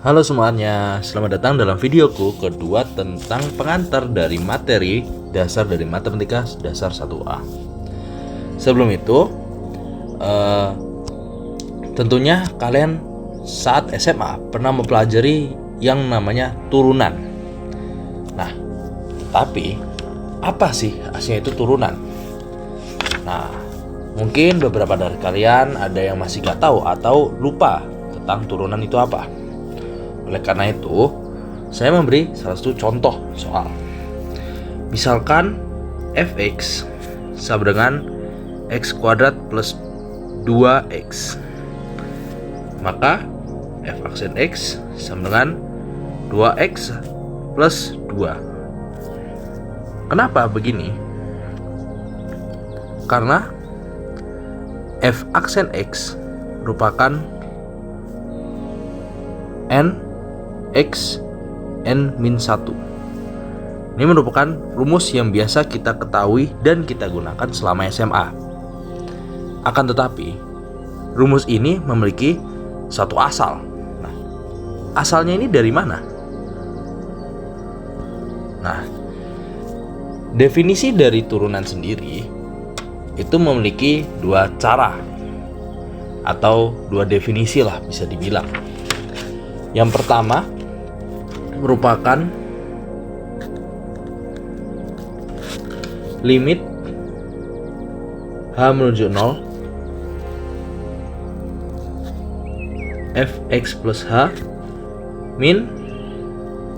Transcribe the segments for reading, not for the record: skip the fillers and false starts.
Halo semuanya, selamat datang dalam videoku kedua tentang pengantar dari materi dasar dari matematika dasar 1A. Sebelum itu, tentunya kalian saat SMA pernah mempelajari yang namanya turunan. Nah, tapi apa sih aslinya itu turunan? Nah, mungkin beberapa dari kalian ada yang masih gak tahu atau lupa tentang turunan itu apa. Oleh karena itu, saya memberi salah satu contoh soal. Misalkan fx sama dengan x kuadrat plus 2x. Maka f aksen x sama dengan 2x plus 2. Kenapa begini? Karena f aksen x merupakan n x n-1. Ini merupakan rumus yang biasa kita ketahui dan kita gunakan selama SMA. Akan tetapi, rumus ini memiliki satu asal. Nah, asalnya ini dari mana? Nah, definisi dari turunan sendiri itu memiliki dua cara atau dua definisi lah bisa dibilang. Yang pertama merupakan limit h menuju 0 fx plus h min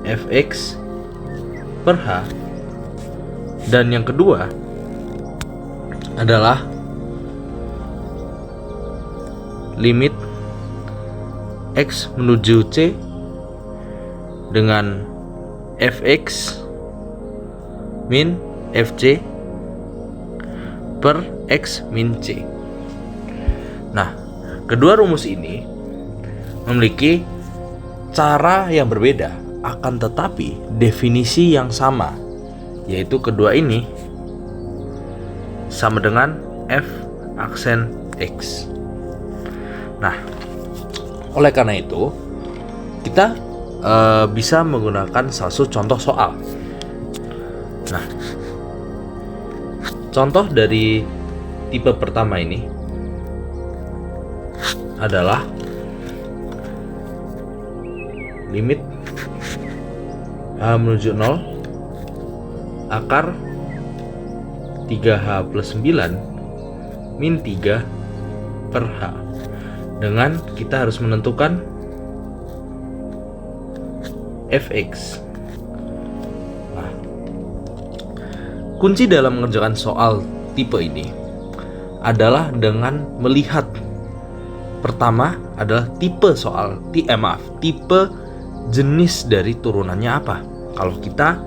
fx per h. Dan yang kedua adalah limit x menuju c dengan fx min fc per x min c. Nah, kedua rumus ini memiliki cara yang berbeda, akan tetapi definisi yang sama, yaitu kedua ini sama dengan f aksen x. Nah, oleh karena itu kita bisa menggunakan salah satu contoh soal. Nah, contoh dari tipe pertama ini adalah limit h menuju 0 akar 3h plus 9 min 3 per h. Dengan kita harus menentukan fx. Nah, kunci dalam mengerjakan soal tipe ini adalah dengan melihat, pertama adalah tipe soal, tipe jenis dari turunannya apa. Kalau kita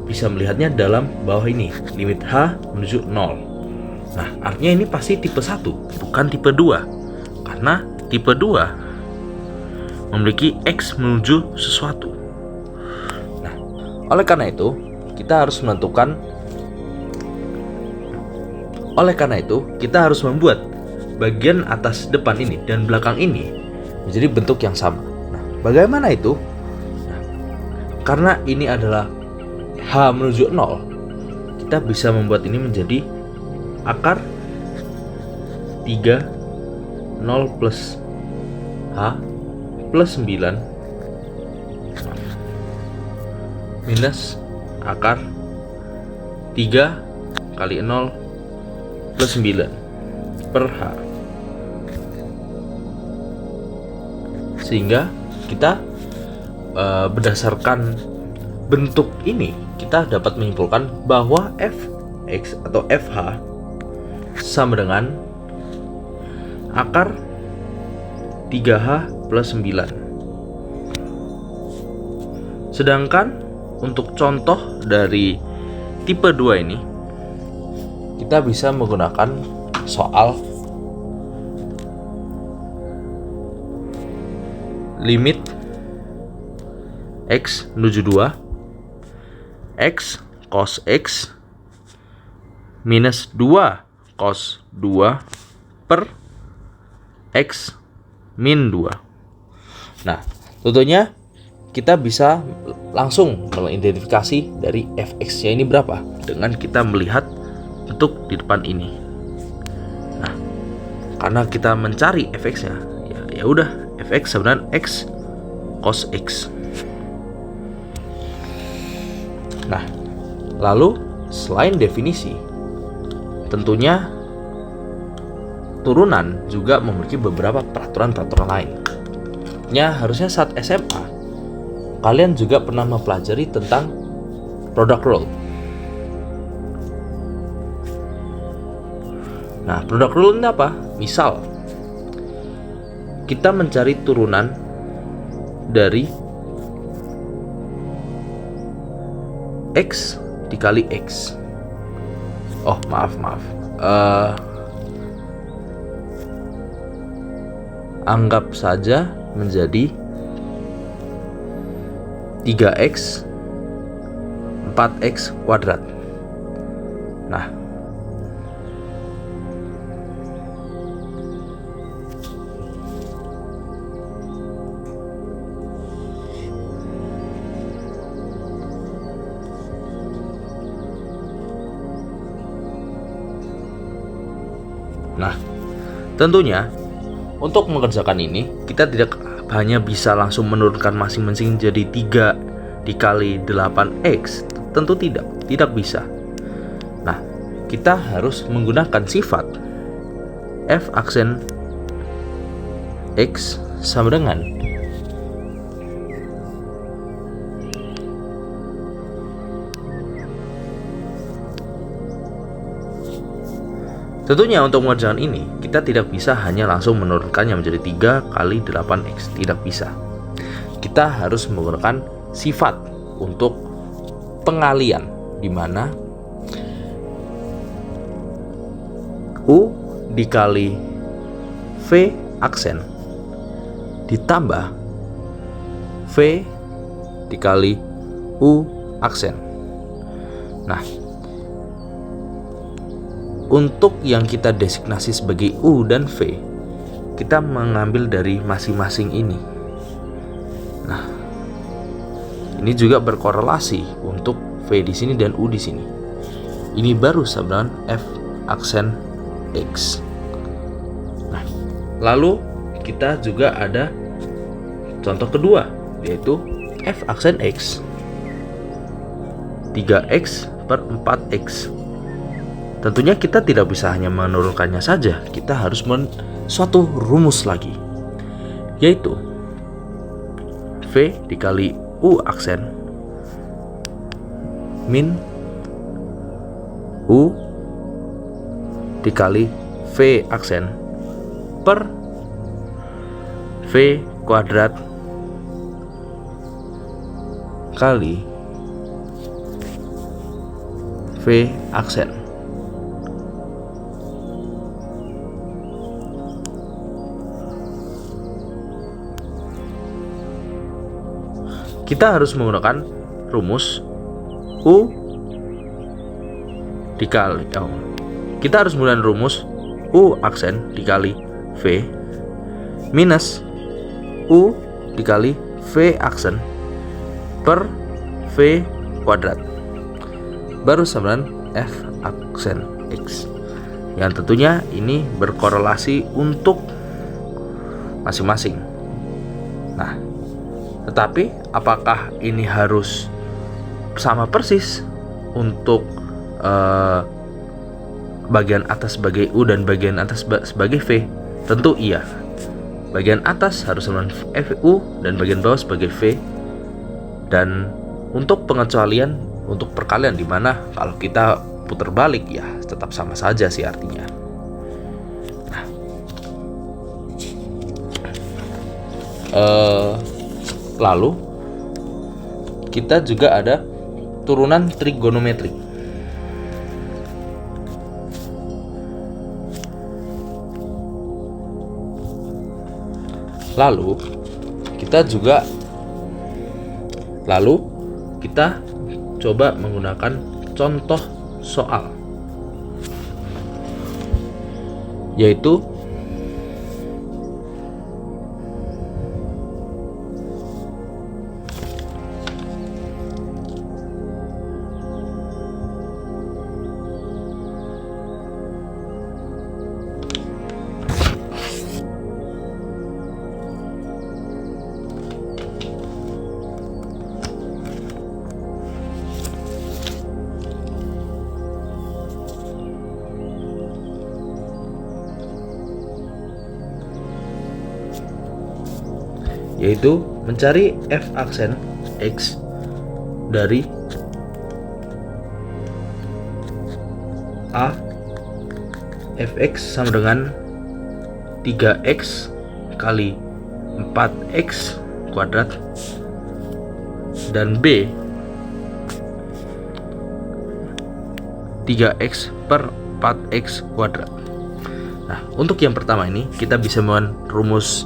bisa melihatnya dalam bawah ini, limit h menuju 0. Nah, artinya ini pasti tipe 1, bukan tipe 2. Karena tipe 2 memiliki x menuju sesuatu. Nah, oleh karena itu kita harus membuat bagian atas depan ini dan belakang ini menjadi bentuk yang sama. Nah, bagaimana itu? Nah, karena ini adalah h menuju 0, kita bisa membuat ini menjadi akar 3 0 plus h plus 9 minus akar 3 kali 0 plus 9 per h. Sehingga kita berdasarkan bentuk ini kita dapat menyimpulkan bahwa fx atau fh sama dengan akar 3h plus 9. Sedangkan untuk contoh dari tipe 2 ini kita bisa menggunakan soal limit x menuju 2 x cos x minus 2 cos 2 per x min 2. Nah, Tentunya kita bisa langsung mengidentifikasi dari fx-nya ini berapa dengan kita melihat bentuk di depan ini. Nah, karena kita mencari fx-nya, ya udah fx sebenarnya x cos x. Nah, lalu selain definisi, tentunya turunan juga memiliki beberapa peraturan-peraturan lain. Harusnya saat SMA kalian juga pernah mempelajari tentang product rule. Nah, product rule ini apa? Misal kita mencari turunan dari X dikali X. Oh, maaf. Anggap saja menjadi 3x 4x kuadrat. Nah, tentunya untuk mengerjakan ini kita tidak hanya bisa langsung menurunkan masing-masing jadi 3 dikali 8x. Tentu tidak bisa. Nah, kita harus menggunakan sifat f aksen x sama dengan tentunya untuk mengerjakan ini, kita tidak bisa hanya langsung menurunkannya menjadi 3 kali 8x. Tidak bisa. Kita harus menggunakan sifat untuk pengalian, di mana U dikali V aksen ditambah V dikali U aksen. Nah, untuk yang kita designasi sebagai U dan V, kita mengambil dari masing-masing ini. Nah, ini juga berkorelasi untuk V di sini dan U di sini. Ini baru sebenarnya F aksen X. Nah, lalu kita juga ada contoh kedua, yaitu F aksen X 3x per 4x. Tentunya kita tidak bisa hanya menurunkannya saja, kita harus suatu rumus lagi, yaitu V dikali U aksen min U dikali V aksen per V kuadrat kali V aksen. Kita harus menggunakan rumus U dikali kita harus menggunakan rumus U aksen dikali V minus U dikali V aksen per V kuadrat baru sama F aksen X, yang tentunya ini berkorelasi untuk masing-masing. Nah, tetapi apakah ini harus sama persis untuk bagian atas sebagai U dan bagian atas sebagai V? Tentu iya. Bagian atas harus sama FU dan bagian bawah sebagai V. Dan untuk pengecualian, untuk perkalian, di mana kalau kita putar balik ya tetap sama saja sih artinya. Nah, lalu kita juga ada turunan trigonometri. Lalu kita coba menggunakan contoh soal, yaitu yaitu mencari f aksen x dari a fx sama dengan 3x kali 4x kuadrat, dan b 3x per 4x kuadrat. Nah, untuk yang pertama ini kita bisa menggunakan rumus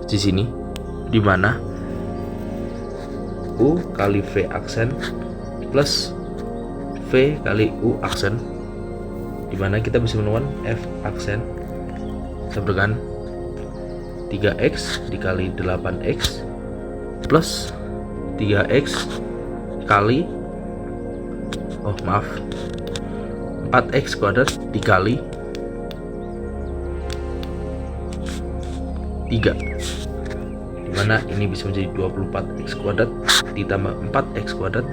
di sini, di mana u kali v aksen plus v kali u aksen, di mana kita bisa menemukan f aksen sama dengan 3x dikali 8x plus 3x kali 4x kuadrat dikali 3, dimana ini bisa menjadi 24x kuadrat ditambah 4x kuadrat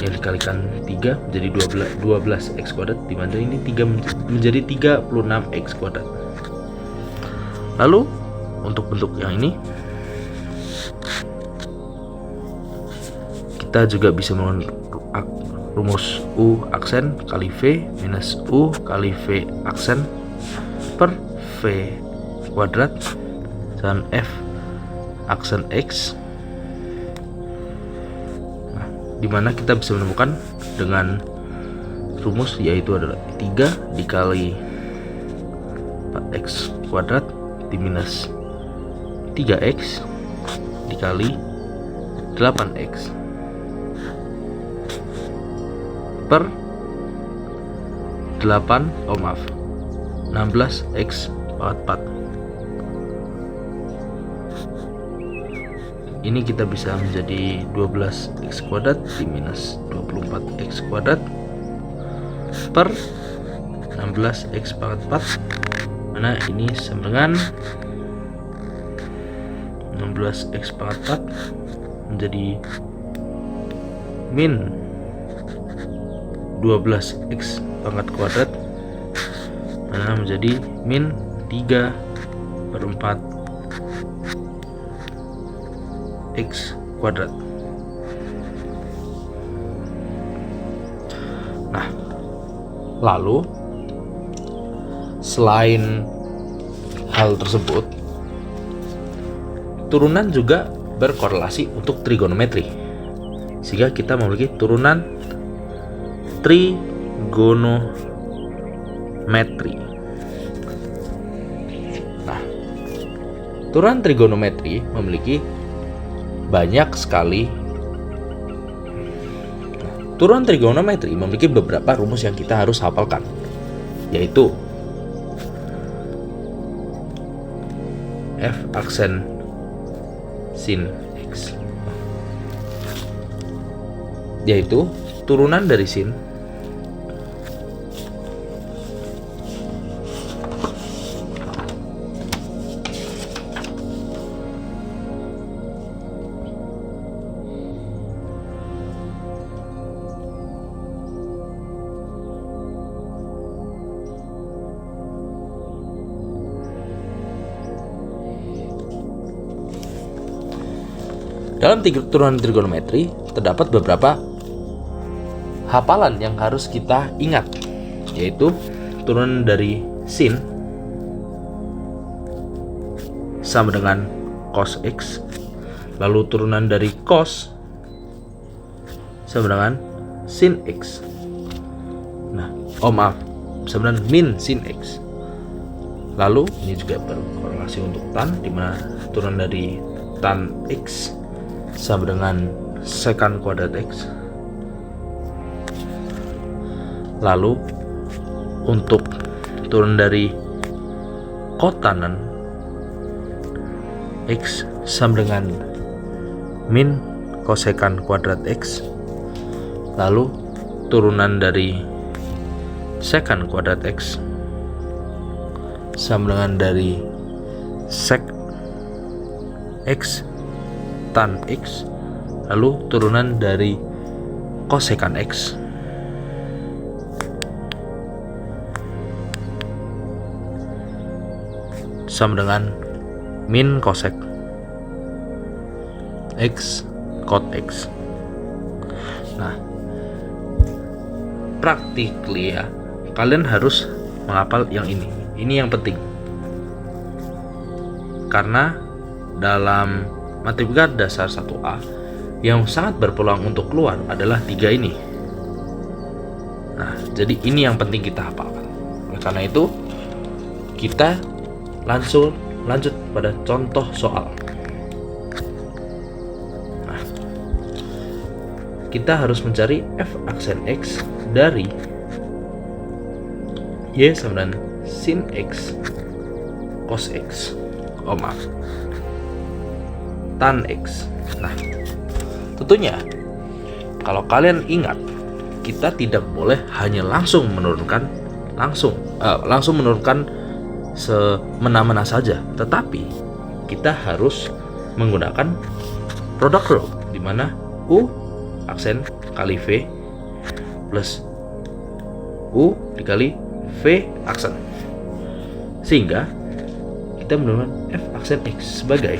yang dikalikan 3 menjadi 12x kuadrat, dimana ini 3 menjadi 36x kuadrat. Lalu untuk bentuk yang ini kita juga bisa menggunakan rumus u aksen kali v minus u kali v aksen per v kuadrat dan f aksen x, nah, dimana kita bisa menemukan dengan rumus yaitu adalah 3 dikali 4x kuadrat diminus 3x dikali 8x per 16x pangkat 4. Ini kita bisa menjadi 12x kuadrat diminus 24x kuadrat per 16x pangkat 4, mana ini sama dengan 16x pangkat 4 menjadi min 12x pangkat kuadrat, mana menjadi min 3 per 4 x kuadrat. Nah, lalu selain hal tersebut, turunan juga berkorelasi untuk trigonometri, sehingga kita memiliki turunan trigonometri. Nah, turunan trigonometri memiliki banyak sekali. Turunan trigonometri memiliki beberapa rumus yang kita harus hafalkan, yaitu f aksen sin x, yaitu turunan dari sin dalam turunan trigonometri terdapat beberapa hafalan yang harus kita ingat, yaitu turunan dari sin sama dengan cos x, lalu turunan dari cos sama dengan sin x. Nah, sama dengan min sin x. Lalu ini juga berkorelasi untuk tan, di mana turunan dari tan x sama dengan secant kuadrat x. Lalu untuk turun dari kotanan x sama dengan min kosekan kuadrat x. Lalu turunan dari secant kuadrat x sama dengan dari sec x tan x. Lalu turunan dari kosekan x sama dengan min kosek X cot X. Nah, practically ya, kalian harus menghafal yang ini. Ini yang penting. Karena dalam matematika dasar 1A yang sangat berpeluang untuk keluar adalah 3 ini. Nah, jadi ini yang penting kita hafalkan. Oleh karena itu, kita lanjut pada contoh soal. Nah, kita harus mencari f aksen X dari Y sama dengan sin X cos X. Oh maaf, tan X. Nah, tentunya kalau kalian ingat, kita tidak boleh hanya langsung menurunkan semena-mena saja, tetapi kita harus menggunakan product rule, di mana U aksen kali V plus U dikali V aksen, sehingga kita menurunkan F aksen X sebagai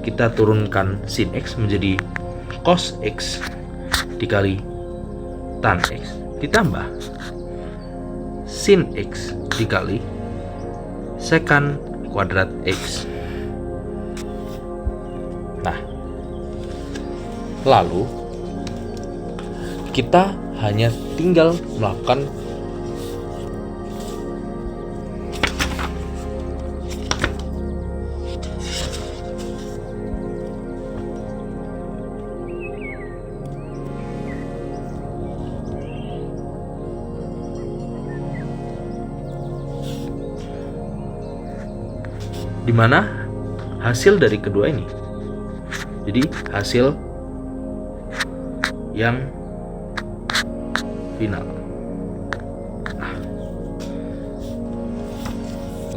kita turunkan sin X menjadi cos X dikali tan X ditambah sin X dikali secant kuadrat X. Nah, lalu kita hanya tinggal melakukan di mana hasil dari kedua ini. Jadi hasil yang final. Nah,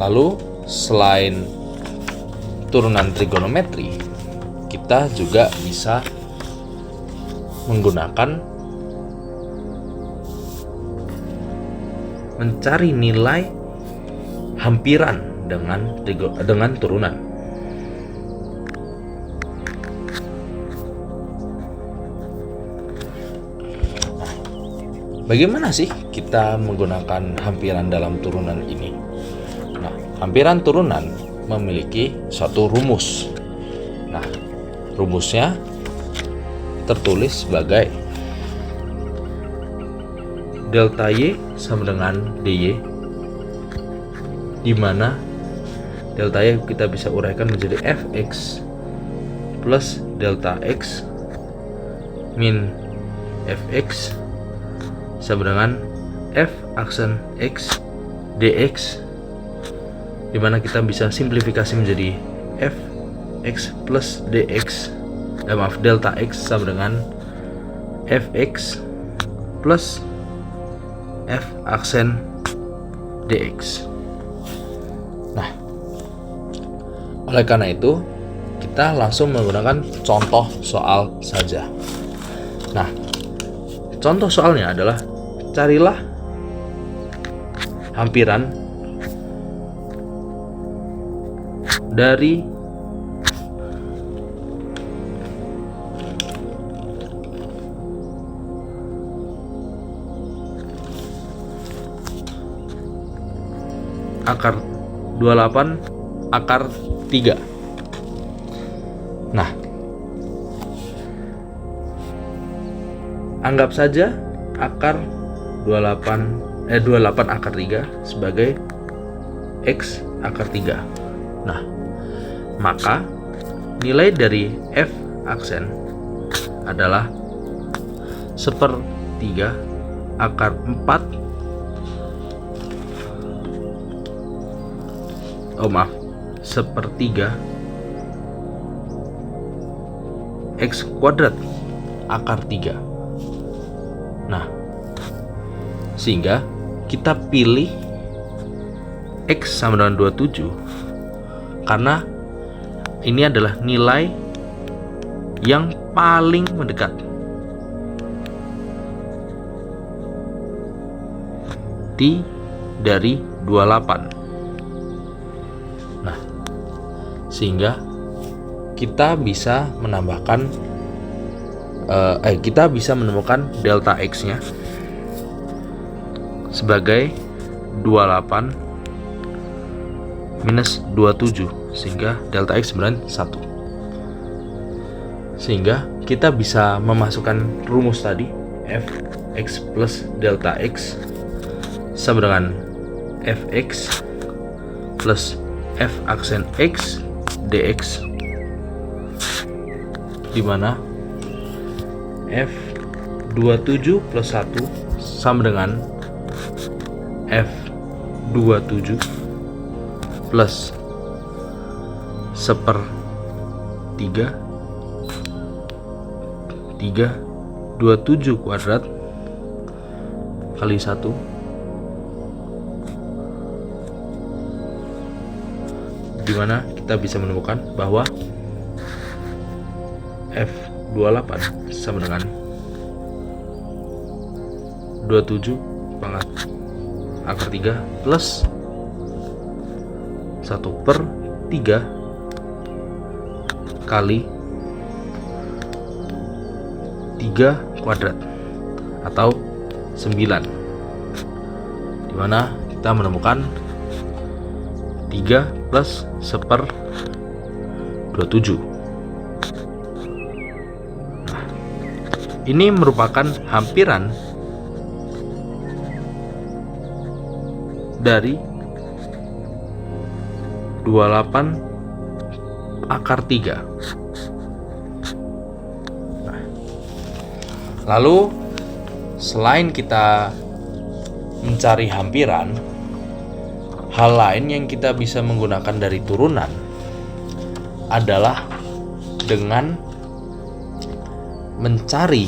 lalu selain turunan trigonometri, kita juga bisa menggunakan mencari nilai hampiran dengan turunan. Nah, bagaimana sih kita menggunakan hampiran dalam turunan ini? Nah, hampiran turunan memiliki suatu rumus. Nah, rumusnya tertulis sebagai delta Y sama dengan dy, di mana delta Y kita bisa uraikan menjadi fx plus delta x min fx sama dengan f aksen x dx, di mana kita bisa simplifikasi menjadi fx plus dx, delta x sama dengan fx plus f aksen dx. Nah, oleh karena itu kita langsung menggunakan contoh soal saja. Nah, contoh soalnya adalah carilah hampiran dari akar 28 akar 3. Nah, anggap saja akar 28 akar 3 sebagai x akar 3. Nah, maka nilai dari f aksen adalah 1/3 akar 4 1/3 x kuadrat akar 3. Nah, sehingga kita pilih x sama dengan 27 karena ini adalah nilai yang paling mendekat dari 28. Nah, sehingga kita bisa menambahkan kita bisa menemukan delta X-nya sebagai 28 minus 27, sehingga delta X sebenarnya 1. Sehingga kita bisa memasukkan rumus tadi, fx plus delta X sama dengan fx plus f aksen X dx, di mana f27 plus 1 sama dengan f27 plus 1/3 327 kuadrat kali 1 di mana kita bisa menemukan bahwa F28 sama dengan 27 pangkat akar 3 plus 1/3 kali 3 kuadrat atau 9, dimana kita menemukan 3 plus 1/27. Nah, ini merupakan hampiran dari 28 akar 3. Nah, lalu selain kita mencari hampiran, hal lain yang kita bisa menggunakan dari turunan adalah dengan mencari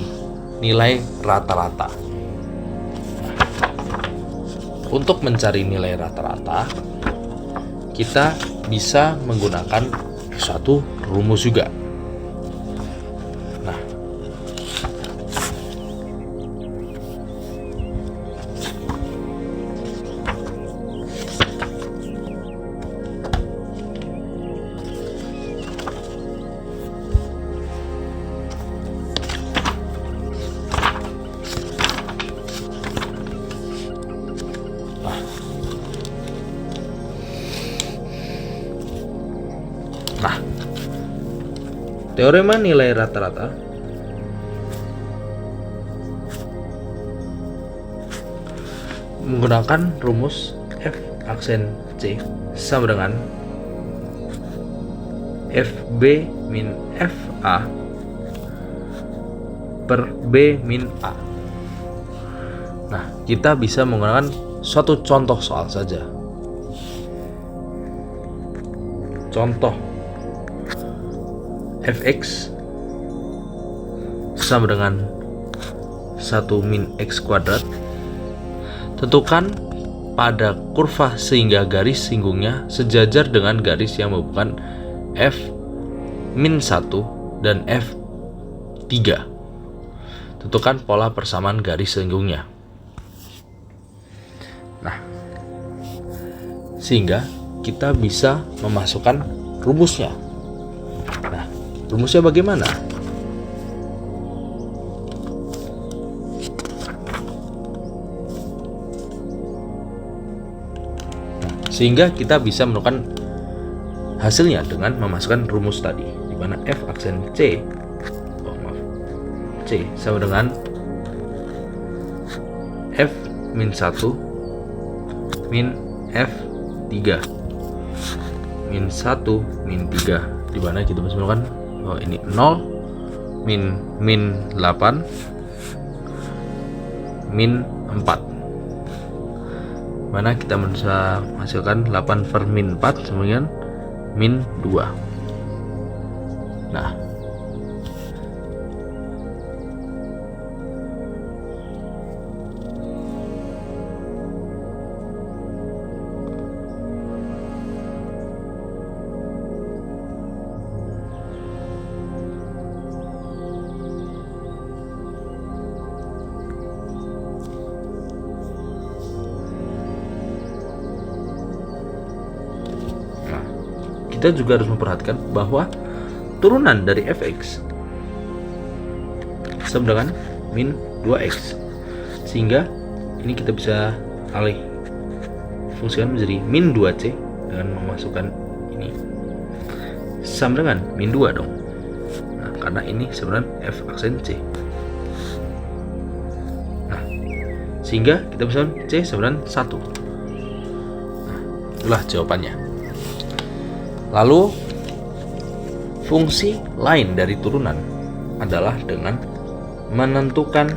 nilai rata-rata. Untuk mencari nilai rata-rata, kita bisa menggunakan suatu rumus juga. Nah, teorema nilai rata-rata menggunakan rumus F aksen C sama dengan FB min FA per B min A. Nah, kita bisa menggunakan suatu contoh soal saja. Contoh fx sama dengan 1 min x kuadrat. Tentukan pada kurva sehingga garis singgungnya sejajar dengan garis yang menghubungkan f min 1 dan f3. Tentukan pola persamaan garis singgungnya. Nah, sehingga kita bisa memasukkan rumusnya. Nah, rumusnya bagaimana? Sehingga kita bisa menemukan hasilnya dengan memasukkan rumus tadi, di mana F aksen C sama dengan F min 1 min F3 min 1 min 3, di mana kita bisa menemukan ini 0 min 8 min 4, mana kita bisa menghasilkan 8 per min 4 sama dengan min 2. Nah, kita juga harus memperhatikan bahwa turunan dari fx sama dengan min 2x, sehingga ini kita bisa alih fungsikan menjadi min 2c dengan memasukkan ini sama dengan min 2 dong. Nah, karena ini sebenarnya f aksen c. Nah, sehingga kita bisa c sebenarnya 1. Nah, itulah jawabannya. Lalu fungsi lain dari turunan adalah dengan menentukan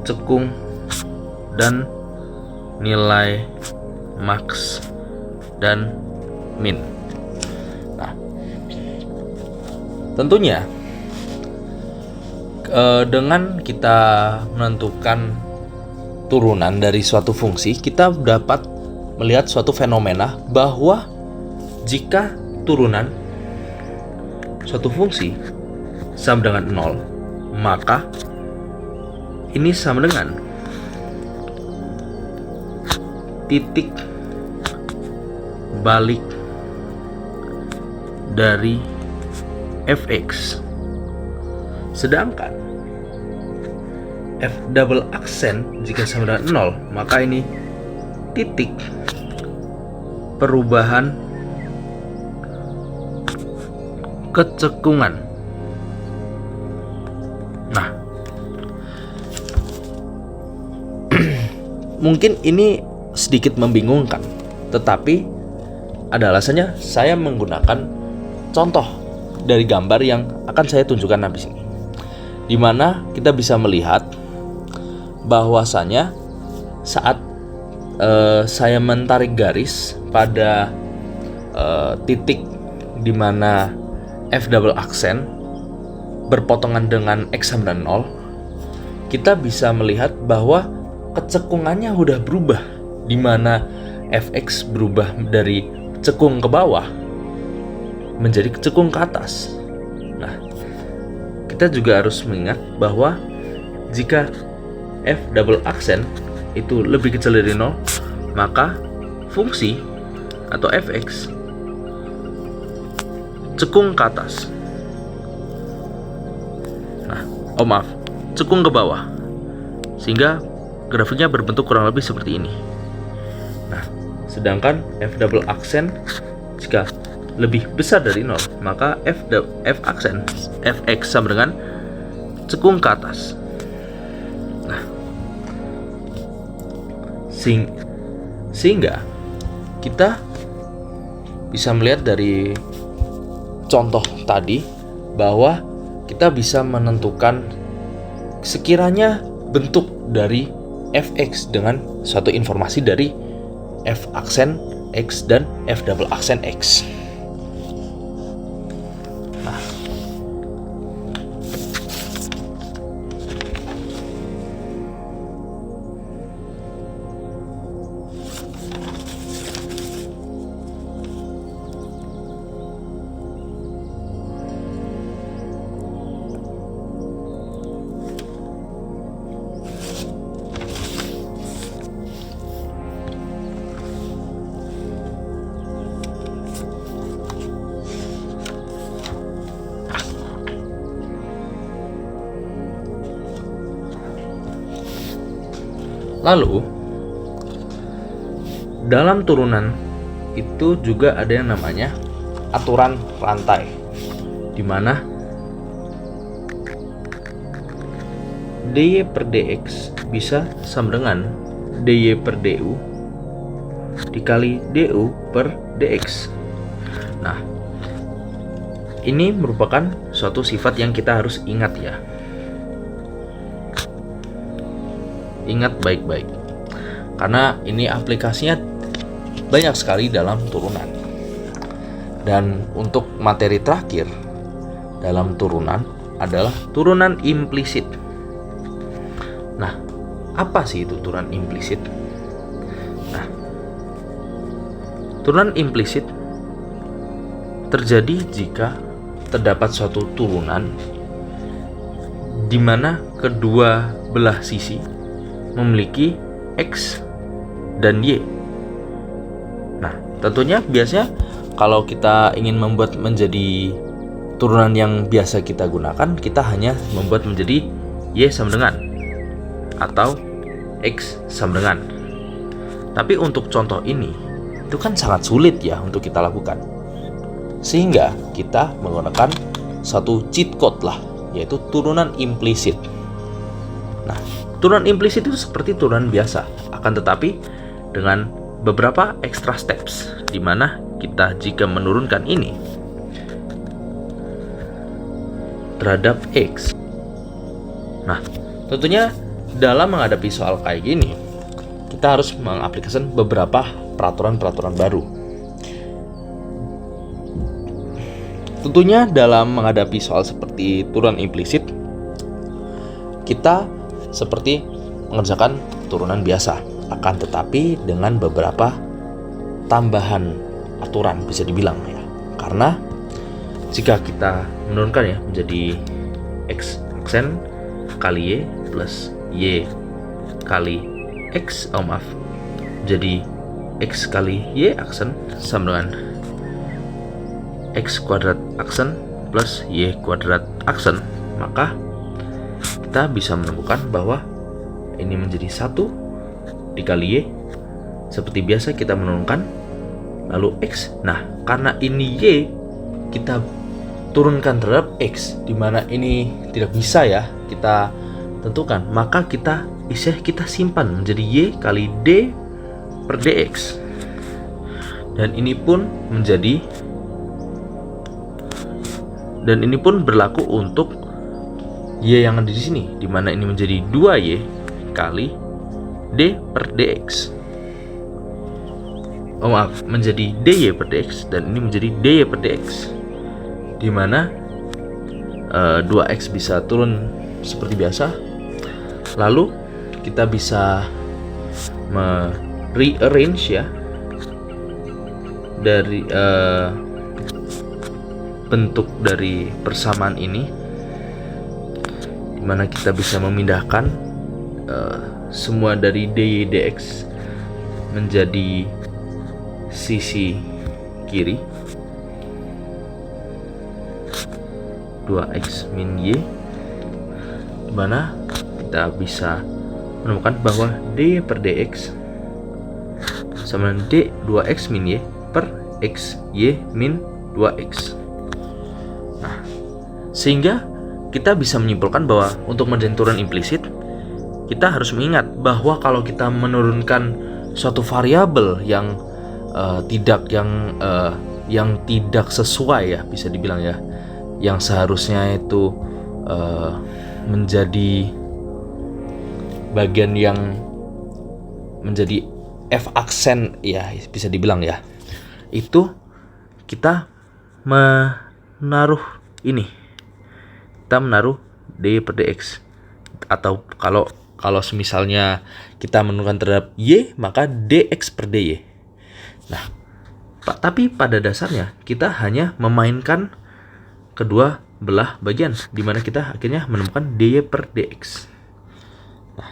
cekung dan nilai max dan min. Nah, tentunya dengan kita menentukan turunan dari suatu fungsi, kita dapat melihat suatu fenomena bahwa jika turunan suatu fungsi sama dengan 0, maka ini sama dengan titik balik dari fx. Sedangkan f double aksen jika sama dengan 0, maka ini titik perubahan kecekungan. Nah, mungkin ini sedikit membingungkan, tetapi ada alasannya. Saya menggunakan contoh dari gambar yang akan saya tunjukkan habis ini, di mana kita bisa melihat bahwasanya saat saya mentarik garis pada titik di mana f double aksen berpotongan dengan x sama dengan 0, kita bisa melihat bahwa kecekungannya udah berubah, di mana fx berubah dari cekung ke bawah menjadi cekung ke atas. Nah, kita juga harus mengingat bahwa jika f double aksen itu lebih kecil dari 0, maka fungsi atau fx cekung ke atas. Nah, maaf, cekung ke bawah, sehingga grafiknya berbentuk kurang lebih seperti ini. Nah, sedangkan f double aksen jika lebih besar dari 0, maka f aksen fx sama dengan cekung ke atas. Nah, sehingga kita bisa melihat dari contoh tadi bahwa kita bisa menentukan sekiranya bentuk dari fx dengan suatu informasi dari f aksen x dan f double aksen x. Nah, lalu dalam turunan itu juga ada yang namanya aturan rantai, di mana dy per dx bisa sama dengan dy per du dikali du per dx. Nah, ini merupakan suatu sifat yang kita harus ingat ya. Ingat baik-baik, karena ini aplikasinya banyak sekali dalam turunan. Dan untuk materi terakhir dalam turunan adalah turunan implisit. Nah, apa sih itu turunan implisit? Nah, turunan implisit terjadi jika terdapat suatu turunan di mana kedua belah sisi memiliki X dan Y. Nah, tentunya biasanya kalau kita ingin membuat menjadi turunan yang biasa kita gunakan, kita hanya membuat menjadi Y sama dengan atau X sama dengan. Tapi untuk contoh ini itu kan sangat sulit ya untuk kita lakukan, sehingga kita menggunakan satu cheat code lah, yaitu turunan implisit. Nah, turunan implisit itu seperti turunan biasa, akan tetapi dengan beberapa extra steps, di mana kita jika menurunkan ini terhadap X. Nah, tentunya dalam menghadapi soal kayak gini, kita harus mengaplikasikan beberapa peraturan-peraturan baru. Tentunya dalam menghadapi soal seperti turunan implisit, kita seperti mengerjakan turunan biasa, akan tetapi dengan beberapa tambahan aturan bisa dibilang ya. Karena jika kita menurunkan ya menjadi X aksen kali Y plus Y kali X, jadi X kali Y aksen sama dengan X kuadrat aksen plus Y kuadrat aksen, maka kita bisa menemukan bahwa ini menjadi 1 dikali Y, seperti biasa kita menurunkan, lalu X. Nah, karena ini Y kita turunkan terhadap X, dimana ini tidak bisa ya kita tentukan, maka kita simpan menjadi Y kali D per DX, dan ini pun berlaku untuk Y yang ada di sini, dimana ini menjadi 2Y kali D per DX. Menjadi DY per DX, dan ini menjadi DY per DX, dimana 2X bisa turun seperti biasa. Lalu kita bisa rearrange ya dari bentuk dari persamaan ini, dimana kita bisa memindahkan semua dari DY DX menjadi sisi kiri 2X min Y, dimana kita bisa menemukan bahwa D per DX sama dengan D 2X min Y per X Y min 2X. Nah, sehingga kita bisa menyimpulkan bahwa untuk menjadi turunan implisit, kita harus mengingat bahwa kalau kita menurunkan suatu variabel yang tidak sesuai ya, bisa dibilang ya, yang seharusnya itu menjadi bagian yang menjadi F aksen ya, bisa dibilang ya, itu kita menaruh D per DX, atau kalau misalnya kita menurunkan terhadap Y, maka DX per DY. Nah, tapi pada dasarnya kita hanya memainkan kedua belah bagian, di mana kita akhirnya menemukan DY per DX. Nah,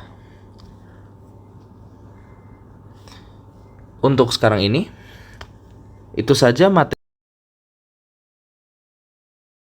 untuk sekarang ini itu saja materi